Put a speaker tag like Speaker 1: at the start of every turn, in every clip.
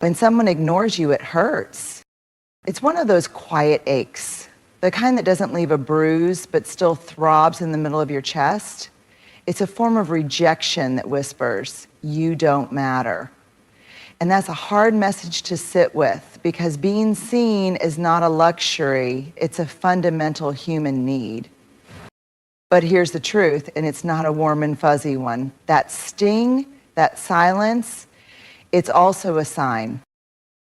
Speaker 1: When someone ignores you, it hurts. It's one of those quiet aches, the kind that doesn't leave a bruise but still throbs in the middle of your chest. It's a form of rejection that whispers, "You don't matter." And that's a hard message to sit with, because being seen is not a luxury, it's a fundamental human need. But here's the truth, and it's not a warm and fuzzy one. That sting, that silence, it's also a sign.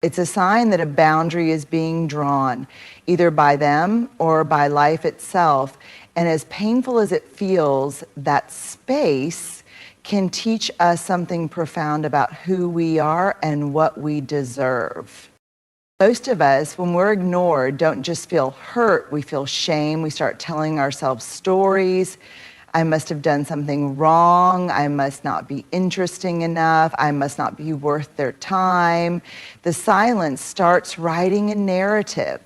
Speaker 1: It's a sign that a boundary is being drawn, either by them or by life itself. And as painful as it feels, that space can teach us something profound about who we are and what we deserve. Most of us, when we're ignored, don't just feel hurt, we feel shame. We start telling ourselves stories. I must have done something wrong. I must not be interesting enough. I must not be worth their time. The silence starts writing a narrative,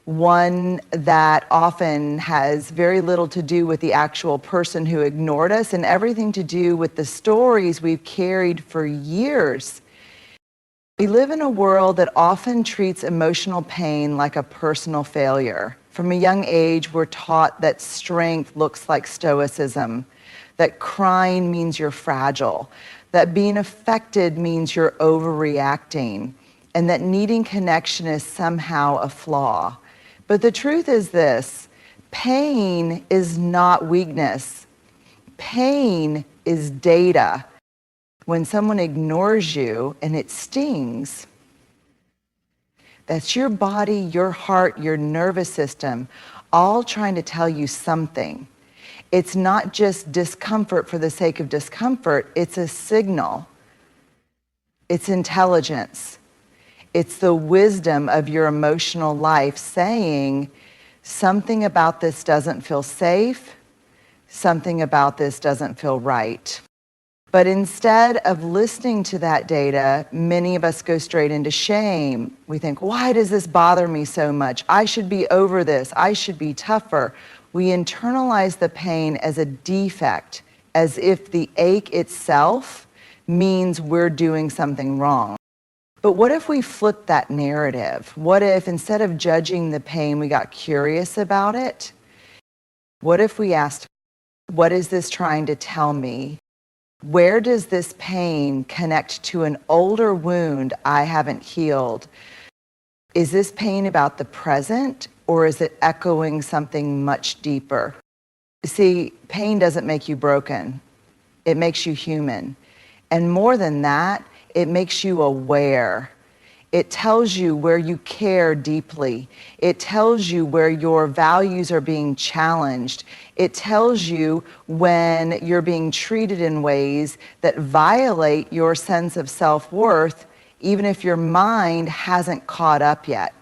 Speaker 1: one that often has very little to do with the actual person who ignored us and everything to do with the stories we've carried for years. We live in a world that often treats emotional pain like a personal failure. From a young age, we're taught that strength looks like stoicism, that crying means you're fragile, that being affected means you're overreacting, and that needing connection is somehow a flaw. But the truth is this: pain is not weakness. Pain is data. When someone ignores you and it stings, that's your body, your heart, your nervous system, all trying to tell you something. It's not just discomfort for the sake of discomfort, it's a signal. It's intelligence. It's the wisdom of your emotional life saying, something about this doesn't feel safe, something about this doesn't feel right. But instead of listening to that data, many of us go straight into shame. We think, why does this bother me so much? I should be over this. I should be tougher. We internalize the pain as a defect, as if the ache itself means we're doing something wrong. But what if we flipped that narrative? What if instead of judging the pain, we got curious about it? What if we asked, what is this trying to tell me? Where does this pain connect to an older wound I haven't healed? Is this pain about the present, or is it echoing something much deeper? See, pain doesn't make you broken. It makes you human. And more than that, it makes you aware. It tells you where you care deeply. It tells you where your values are being challenged. It tells you when you're being treated in ways that violate your sense of self-worth, even if your mind hasn't caught up yet.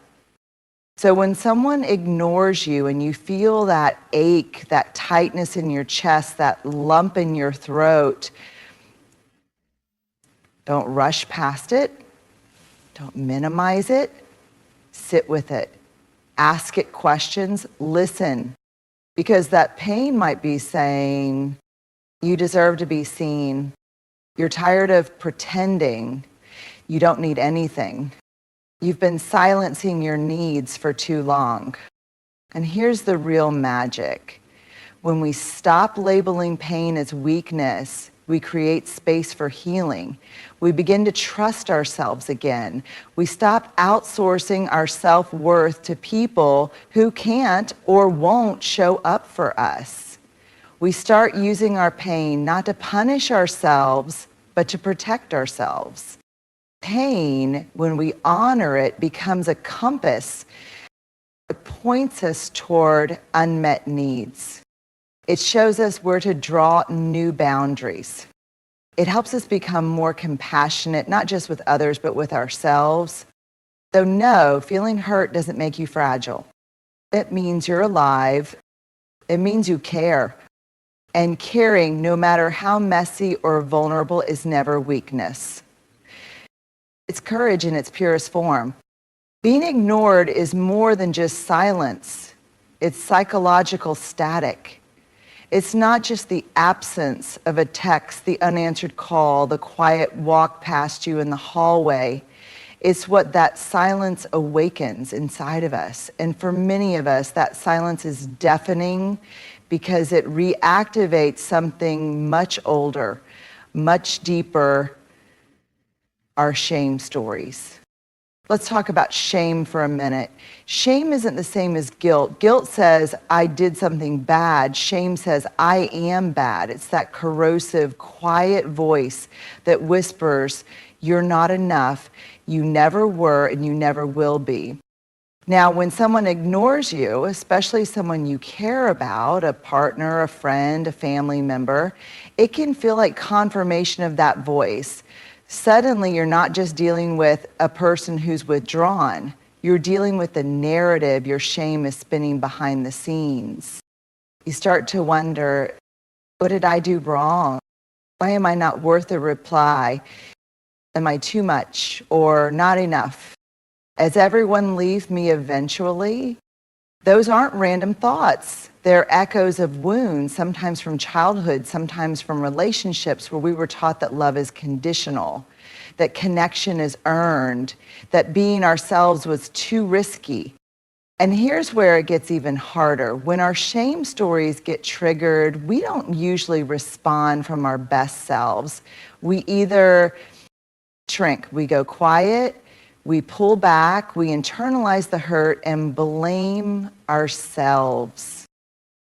Speaker 1: So when someone ignores you and you feel that ache, that tightness in your chest, that lump in your throat, don't rush past it. Don't minimize it. Sit with it. Ask it questions. Listen. Because that pain might be saying, you deserve to be seen. You're tired of pretending. You don't need anything. You've been silencing your needs for too long. And here's the real magic. When we stop labeling pain as weakness, we create space for healing. We begin to trust ourselves again. We stop outsourcing our self-worth to people who can't or won't show up for us. We start using our pain not to punish ourselves, but to protect ourselves. Pain, when we honor it, becomes a compass. It points us toward unmet needs. It shows us where to draw new boundaries. It helps us become more compassionate, not just with others, but with ourselves. So no, feeling hurt doesn't make you fragile. It means you're alive. It means you care. And caring, no matter how messy or vulnerable, is never weakness. It's courage in its purest form. Being ignored is more than just silence. It's psychological static. It's not just the absence of a text, the unanswered call, the quiet walk past you in the hallway. It's what that silence awakens inside of us. And for many of us, that silence is deafening because it reactivates something much older, much deeper, our shame stories. Let's talk about shame for a minute. Shame isn't the same as guilt. Guilt says, I did something bad. Shame says, I am bad. It's that corrosive, quiet voice that whispers, you're not enough, you never were, and you never will be. Now, when someone ignores you, especially someone you care about, a partner, a friend, a family member, it can feel like confirmation of that voice. Suddenly, you're not just dealing with a person who's withdrawn. You're dealing with the narrative your shame is spinning behind the scenes. You start to wonder, what did I do wrong? Why am I not worth a reply? Am I too much or not enough? As everyone leave me eventually? Those aren't random thoughts. They're echoes of wounds, sometimes from childhood, sometimes from relationships where we were taught that love is conditional, that connection is earned, that being ourselves was too risky. And here's where it gets even harder. When our shame stories get triggered, we don't usually respond from our best selves. We either shrink, we go quiet, we pull back, we internalize the hurt and blame ourselves.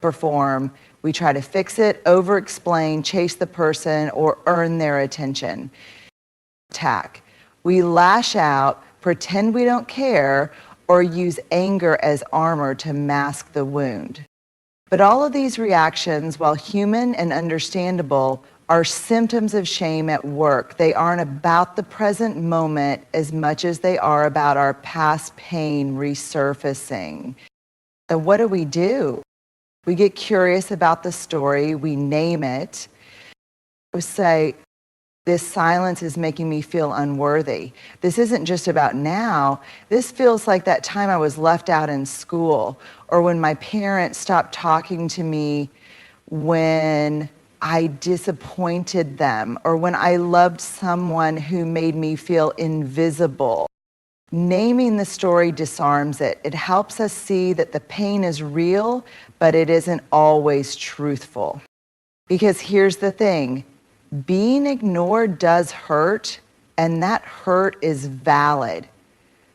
Speaker 1: Perform. We try to fix it, over-explain, chase the person, or earn their attention. Attack. We lash out, pretend we don't care, or use anger as armor to mask the wound. But all of these reactions, while human and understandable, are symptoms of shame at work. They aren't about the present moment as much as they are about our past pain resurfacing. So what do? We get curious about the story, we name it. We say, this silence is making me feel unworthy. This isn't just about now. This feels like that time I was left out in school, or when my parents stopped talking to me when I disappointed them, or when I loved someone who made me feel invisible. Naming the story disarms it. It helps us see that the pain is real, but it isn't always truthful. Because here's the thing, being ignored does hurt, and that hurt is valid,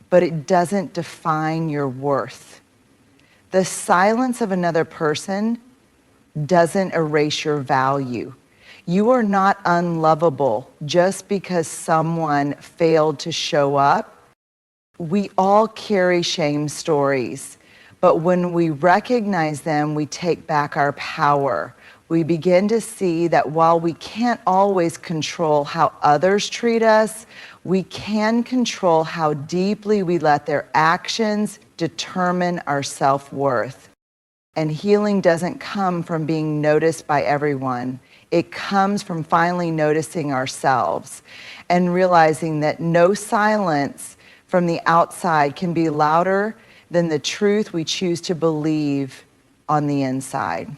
Speaker 1: but it doesn't define your worth. The silence of another person doesn't erase your value. You are not unlovable just because someone failed to show up. We all carry shame stories, but when we recognize them, we take back our power. We begin to see that while we can't always control how others treat us, we can control how deeply we let their actions determine our self-worth. And healing doesn't come from being noticed by everyone. It comes from finally noticing ourselves and realizing that no silence from the outside can be louder than the truth we choose to believe on the inside.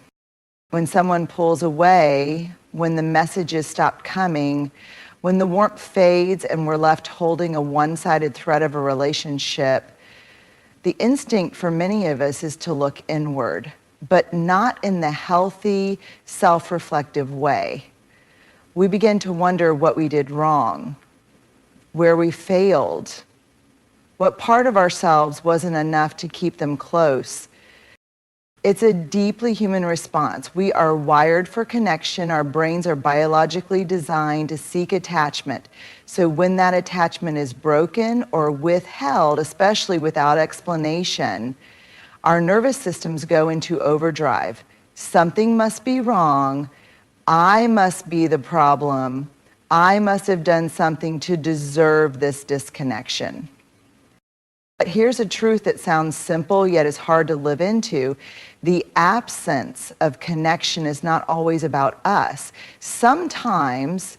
Speaker 1: When someone pulls away, when the messages stop coming, when the warmth fades and we're left holding a one-sided thread of a relationship, the instinct for many of us is to look inward, but not in the healthy, self-reflective way. We begin to wonder what we did wrong, where we failed, what part of ourselves wasn't enough to keep them close. It's a deeply human response. We are wired for connection. Our brains are biologically designed to seek attachment. So when that attachment is broken or withheld, especially without explanation, our nervous systems go into overdrive. Something must be wrong. I must be the problem. I must have done something to deserve this disconnection. But here's a truth that sounds simple yet is hard to live into. The absence of connection is not always about us. Sometimes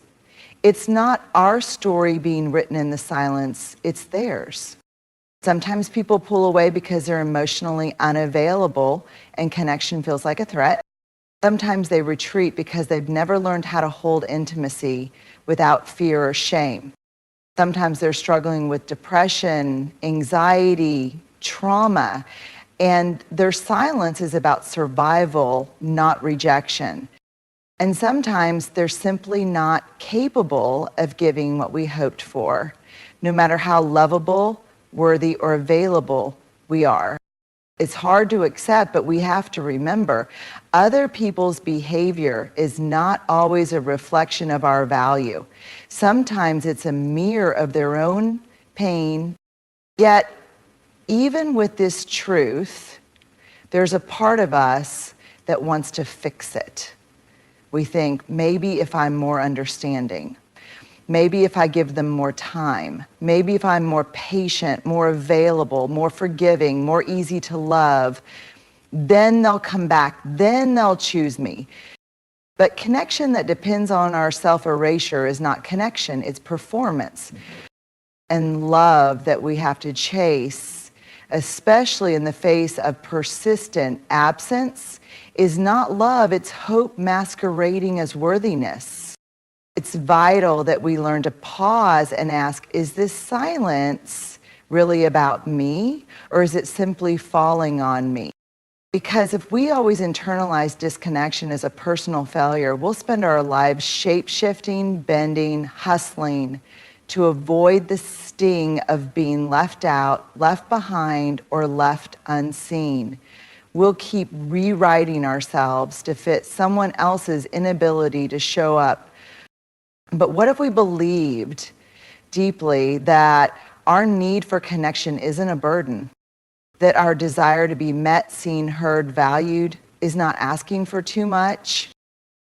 Speaker 1: it's not our story being written in the silence, it's theirs. Sometimes people pull away because they're emotionally unavailable and connection feels like a threat. Sometimes they retreat because they've never learned how to hold intimacy without fear or shame. Sometimes they're struggling with depression, anxiety, trauma, and their silence is about survival, not rejection. And sometimes they're simply not capable of giving what we hoped for, no matter how lovable, worthy, or available we are. It's hard to accept, but we have to remember other people's behavior is not always a reflection of our value. Sometimes it's a mirror of their own pain. Yet, even with this truth, there's a part of us that wants to fix it. We think, maybe if I'm more understanding, maybe if I give them more time, maybe if I'm more patient, more available, more forgiving, more easy to love, then they'll come back, then they'll choose me. But connection that depends on our self-erasure is not connection, it's performance. And love that we have to chase, especially in the face of persistent absence, is not love, it's hope masquerading as worthiness. It's vital that we learn to pause and ask, is this silence really about me, or is it simply falling on me? Because if we always internalize disconnection as a personal failure, we'll spend our lives shape-shifting, bending, hustling to avoid the sting of being left out, left behind, or left unseen. We'll keep rewriting ourselves to fit someone else's inability to show up. But what if we believed deeply that our need for connection isn't a burden? That our desire to be met, seen, heard, valued is not asking for too much?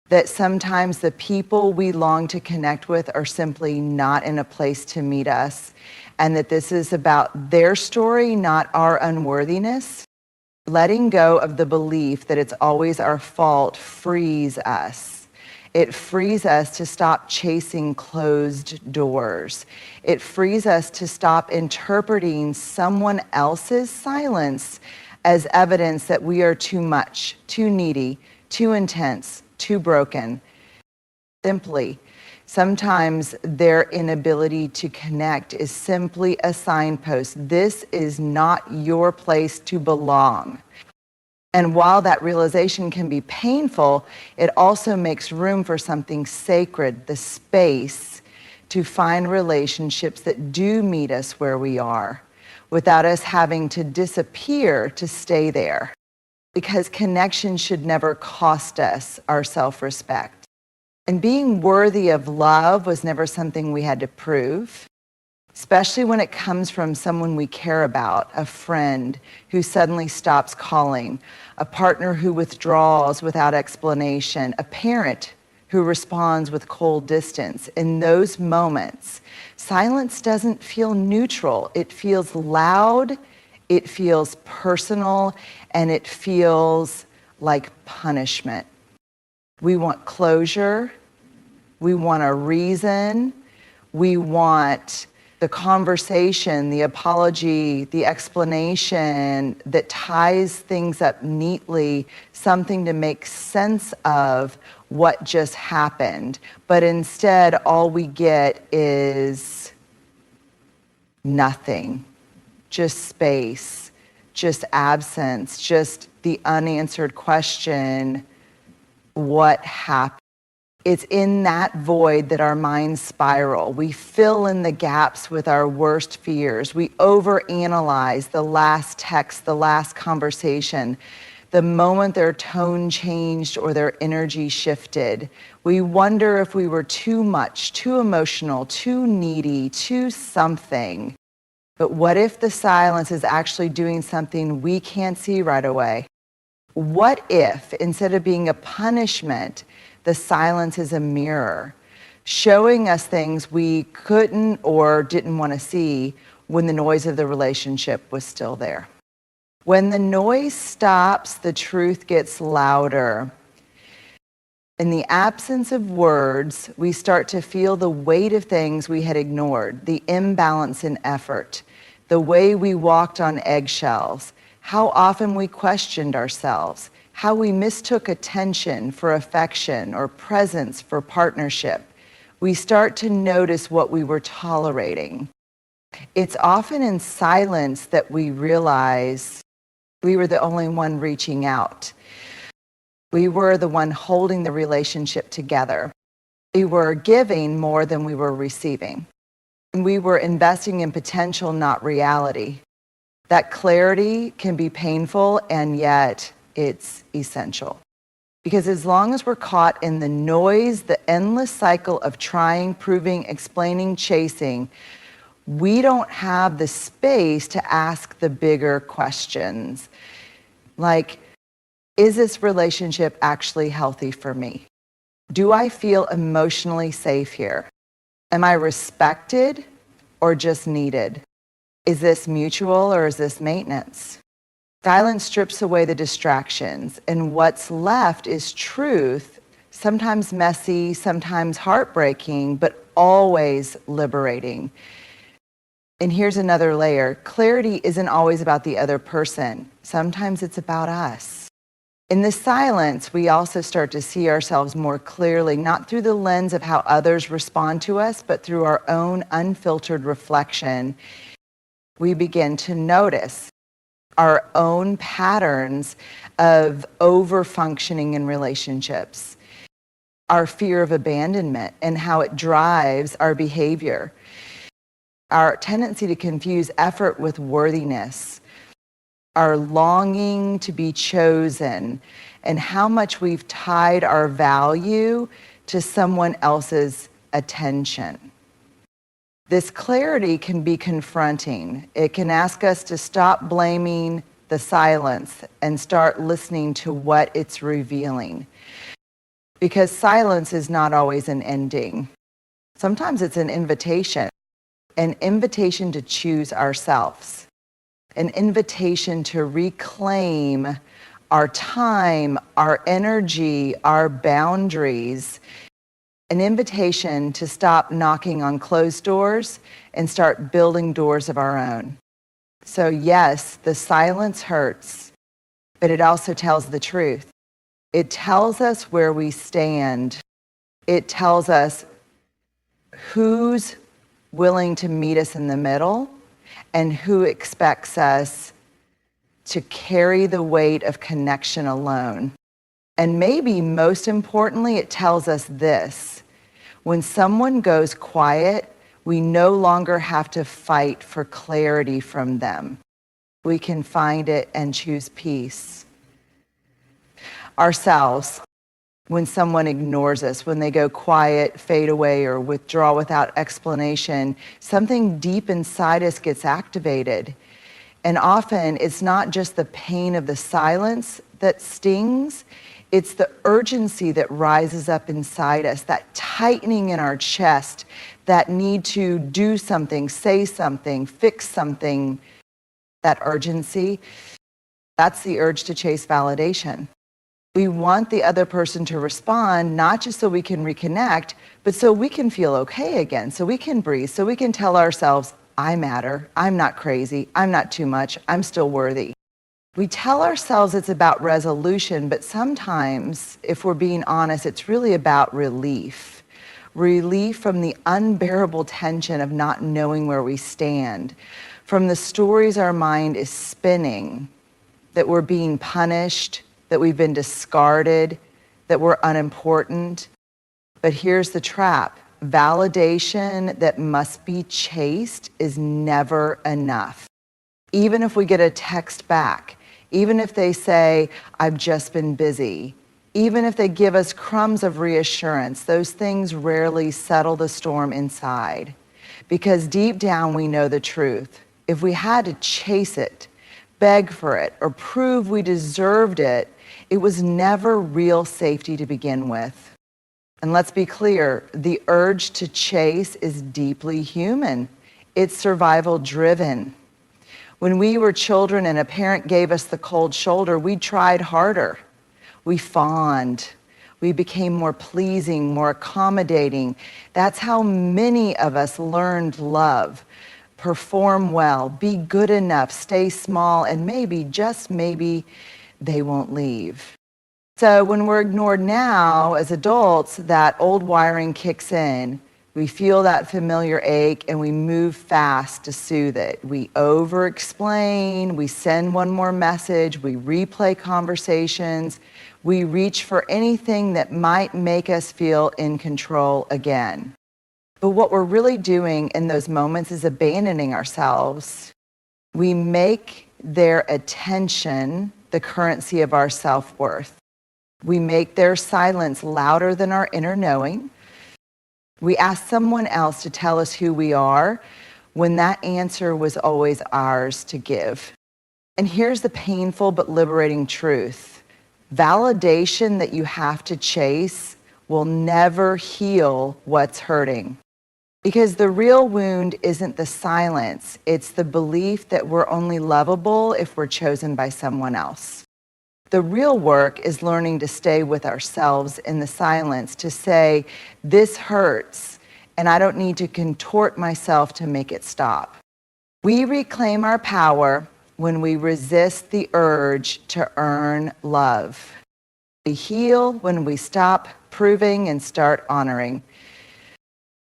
Speaker 1: That sometimes the people we long to connect with are simply not in a place to meet us, and that this is about their story, not our unworthiness? Letting go of the belief that it's always our fault frees us. It frees us to stop chasing closed doors. It frees us to stop interpreting someone else's silence as evidence that we are too much, too needy, too intense, too broken. Simply, sometimes their inability to connect is simply a signpost. This is not your place to belong. And while that realization can be painful, it also makes room for something sacred, the space to find relationships that do meet us where we are, without us having to disappear to stay there. Because connection should never cost us our self-respect. And being worthy of love was never something we had to prove, especially when it comes from someone we care about, a friend who suddenly stops calling, a partner who withdraws without explanation, a parent who responds with cold distance. In those moments, silence doesn't feel neutral. It feels loud, it feels personal, and it feels like punishment. We want closure, we want a reason, we want the conversation, the apology, the explanation that ties things up neatly, something to make sense of what just happened. But instead, all we get is nothing, just space, just absence, just the unanswered question, what happened? It's in that void that our minds spiral. We fill in the gaps with our worst fears. We overanalyze the last text, the last conversation, the moment their tone changed or their energy shifted. We wonder if we were too much, too emotional, too needy, too something. But what if the silence is actually doing something we can't see right away? What if, instead of being a punishment, the silence is a mirror, showing us things we couldn't or didn't want to see when the noise of the relationship was still there? When the noise stops, the truth gets louder. In the absence of words, we start to feel the weight of things we had ignored, the imbalance in effort, the way we walked on eggshells, how often we questioned ourselves, how we mistook attention for affection or presence for partnership. we start to notice what we were tolerating. It's often in silence that we realize we were the only one reaching out. We were the one holding the relationship together. We were giving more than we were receiving. And we were investing in potential, not reality. That clarity can be painful, and yet it's essential. Because as long as we're caught in the noise, the endless cycle of trying, proving, explaining, chasing, we don't have the space to ask the bigger questions. Like, is this relationship actually healthy for me? Do I feel emotionally safe here? Am I respected or just needed? Is this mutual or is this maintenance? Silence strips away the distractions, and what's left is truth, sometimes messy, sometimes heartbreaking, but always liberating. And here's another layer. Clarity isn't always about the other person. Sometimes it's about us. In the silence, we also start to see ourselves more clearly, not through the lens of how others respond to us, but through our own unfiltered reflection. We begin to notice our own patterns of over-functioning in relationships, our fear of abandonment and how it drives our behavior, our tendency to confuse effort with worthiness, our longing to be chosen, and how much we've tied our value to someone else's attention. This clarity can be confronting. It can ask us to stop blaming the silence and start listening to what it's revealing. Because silence is not always an ending. Sometimes it's an invitation to choose ourselves, an invitation to reclaim our time, our energy, our boundaries, an invitation to stop knocking on closed doors and start building doors of our own. So yes, the silence hurts, but it also tells the truth. It tells us where we stand. It tells us who's willing to meet us in the middle and who expects us to carry the weight of connection alone. And maybe most importantly, it tells us this: when someone goes quiet, we no longer have to fight for clarity from them. We can find it and choose peace. Ourselves, when someone ignores us, when they go quiet, fade away, or withdraw without explanation, something deep inside us gets activated. And often it's not just the pain of the silence that stings, it's the urgency that rises up inside us, that tightening in our chest, that need to do something, say something, fix something. That urgency, that's the urge to chase validation. We want the other person to respond, not just so we can reconnect, but so we can feel okay again, so we can breathe, so we can tell ourselves, I matter, I'm not crazy, I'm not too much, I'm still worthy. We tell ourselves it's about resolution, but sometimes, if we're being honest, it's really about relief. Relief from the unbearable tension of not knowing where we stand, from the stories our mind is spinning, that we're being punished, that we've been discarded, that we're unimportant. But here's the trap. Validation that must be chased is never enough. Even if we get a text back, even if they say, I've just been busy, even if they give us crumbs of reassurance, those things rarely settle the storm inside. Because deep down we know the truth. If we had to chase it, beg for it, or prove we deserved it, it was never real safety to begin with. And let's be clear, the urge to chase is deeply human. It's survival driven. When we were children and a parent gave us the cold shoulder, we tried harder. We fawned. We became more pleasing, more accommodating. That's how many of us learned love. Perform well, be good enough, stay small, and maybe, just maybe, they won't leave. So when we're ignored now as adults, that old wiring kicks in. We feel that familiar ache and we move fast to soothe it. We over-explain, we send one more message, we replay conversations, we reach for anything that might make us feel in control again. But what we're really doing in those moments is abandoning ourselves. We make their attention the currency of our self-worth. We make their silence louder than our inner knowing. We ask someone else to tell us who we are when that answer was always ours to give. And here's the painful but liberating truth. Validation that you have to chase will never heal what's hurting. Because the real wound isn't the silence, it's the belief that we're only lovable if we're chosen by someone else. The real work is learning to stay with ourselves in the silence, to say, this hurts, and I don't need to contort myself to make it stop. We reclaim our power when we resist the urge to earn love. We heal when we stop proving and start honoring.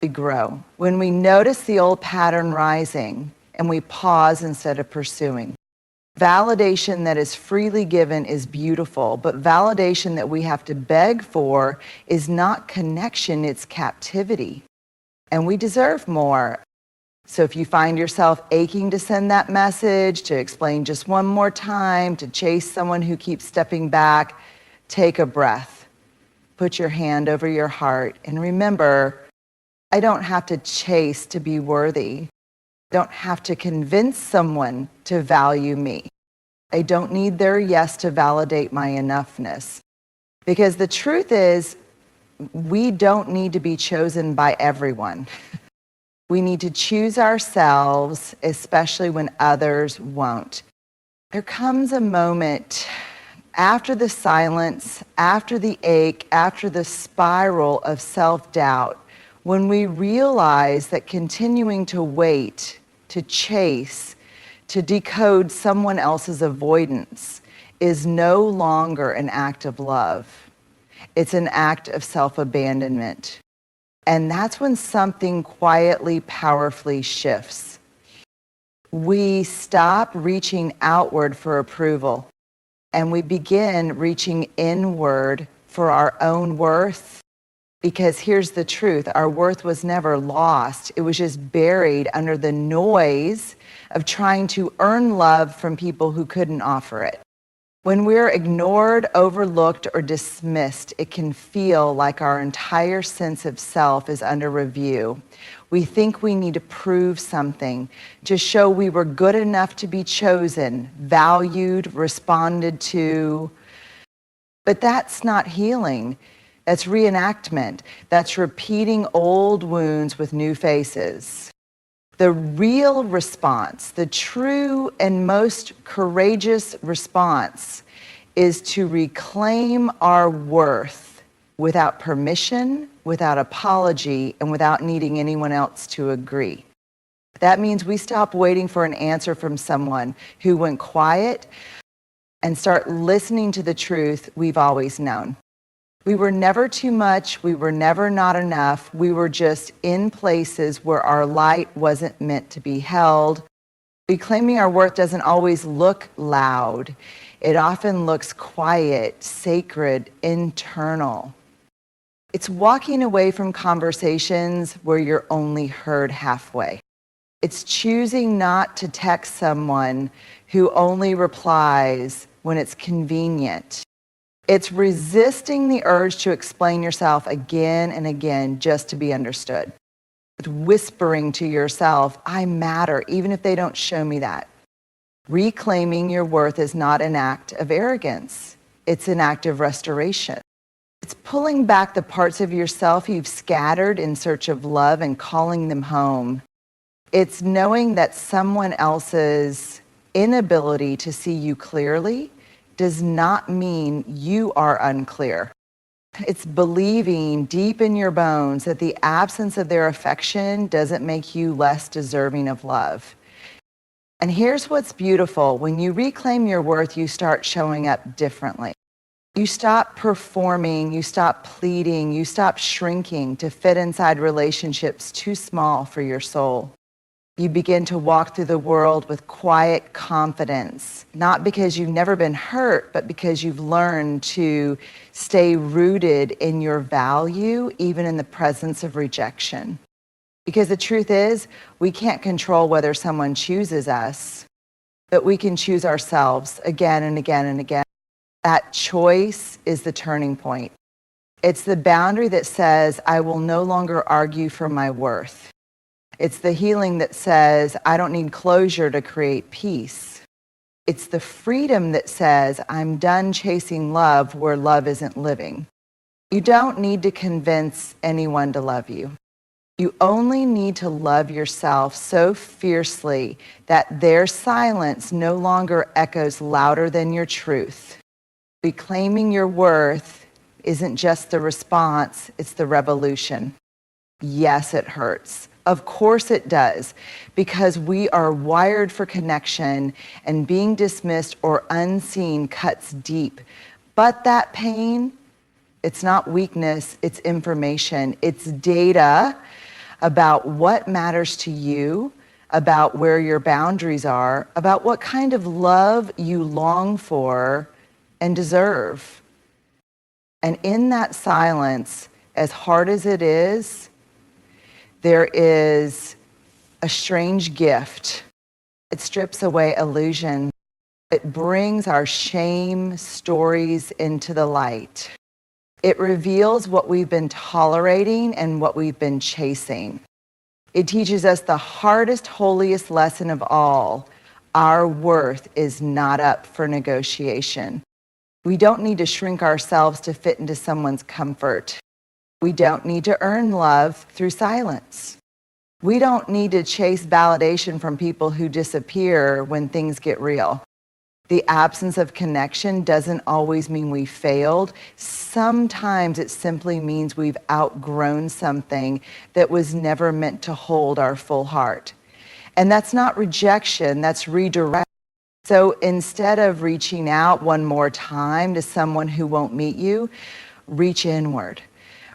Speaker 1: We grow when we notice the old pattern rising and we pause instead of pursuing. Validation that is freely given is beautiful, but validation that we have to beg for is not connection, it's captivity. And we deserve more. So if you find yourself aching to send that message, to explain just one more time, to chase someone who keeps stepping back, take a breath. Put your hand over your heart and remember, I don't have to chase to be worthy. I don't have to convince someone to value me. I don't need their yes to validate my enoughness. Because the truth is, we don't need to be chosen by everyone. We need to choose ourselves, especially when others won't. There comes a moment after the silence, after the ache, after the spiral of self-doubt, when we realize that continuing to wait, to chase, to decode someone else's avoidance is no longer an act of love. It's an act of self-abandonment. And that's when something quietly, powerfully shifts. We stop reaching outward for approval, and we begin reaching inward for our own worth. Because here's the truth, our worth was never lost. It was just buried under the noise of trying to earn love from people who couldn't offer it. When we're ignored, overlooked, or dismissed, it can feel like our entire sense of self is under review. We think we need to prove something to show we were good enough to be chosen, valued, responded to. But that's not healing. That's reenactment. That's repeating old wounds with new faces. The real response, the true and most courageous response, is to reclaim our worth without permission, without apology, and without needing anyone else to agree. That means we stop waiting for an answer from someone who went quiet and start listening to the truth we've always known. We were never too much, we were never not enough, we were just in places where our light wasn't meant to be held. Reclaiming our worth doesn't always look loud. It often looks quiet, sacred, internal. It's walking away from conversations where you're only heard halfway. It's choosing not to text someone who only replies when it's convenient. It's resisting the urge to explain yourself again and again just to be understood. It's whispering to yourself, I matter, even if they don't show me that. Reclaiming your worth is not an act of arrogance. It's an act of restoration. It's pulling back the parts of yourself you've scattered in search of love and calling them home. It's knowing that someone else's inability to see you clearly does not mean you are unclear. It's believing deep in your bones that the absence of their affection doesn't make you less deserving of love. And here's what's beautiful. When you reclaim your worth, you start showing up differently. You stop performing, you stop pleading, you stop shrinking to fit inside relationships too small for your soul. You begin to walk through the world with quiet confidence, not because you've never been hurt, but because you've learned to stay rooted in your value, even in the presence of rejection. Because the truth is, we can't control whether someone chooses us, but we can choose ourselves again and again and again. That choice is the turning point. It's the boundary that says, I will no longer argue for my worth. It's the healing that says, I don't need closure to create peace. It's the freedom that says, I'm done chasing love where love isn't living. You don't need to convince anyone to love you. You only need to love yourself so fiercely that their silence no longer echoes louder than your truth. Reclaiming your worth isn't just the response, it's the revolution. Yes, it hurts. Of course it does, because we are wired for connection, and being dismissed or unseen cuts deep. But that pain, it's not weakness, it's information. It's data about what matters to you, about where your boundaries are, about what kind of love you long for and deserve. And in that silence, as hard as it is, there is a strange gift. It strips away illusion. It brings our shame stories into the light. It reveals what we've been tolerating and what we've been chasing. It teaches us the hardest, holiest lesson of all. Our worth is not up for negotiation. We don't need to shrink ourselves to fit into someone's comfort. We don't need to earn love through silence. We don't need to chase validation from people who disappear when things get real. The absence of connection doesn't always mean we failed. Sometimes it simply means we've outgrown something that was never meant to hold our full heart. And that's not rejection, that's redirect. So instead of reaching out one more time to someone who won't meet you, reach inward.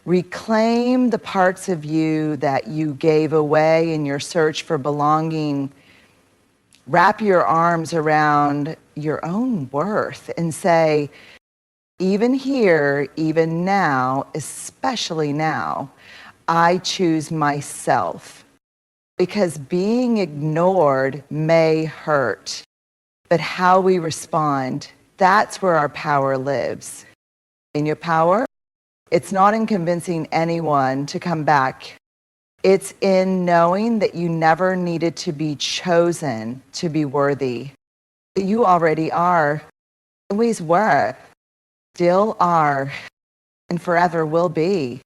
Speaker 1: Reclaim the parts of you that you gave away in your search for belonging. Wrap your arms around your own worth and say, even here, even now, especially now, I choose myself. Because being ignored may hurt, but how we respond, that's where our power lives. In your power, it's not in convincing anyone to come back. It's in knowing that you never needed to be chosen to be worthy. You already are, always were, still are, and forever will be.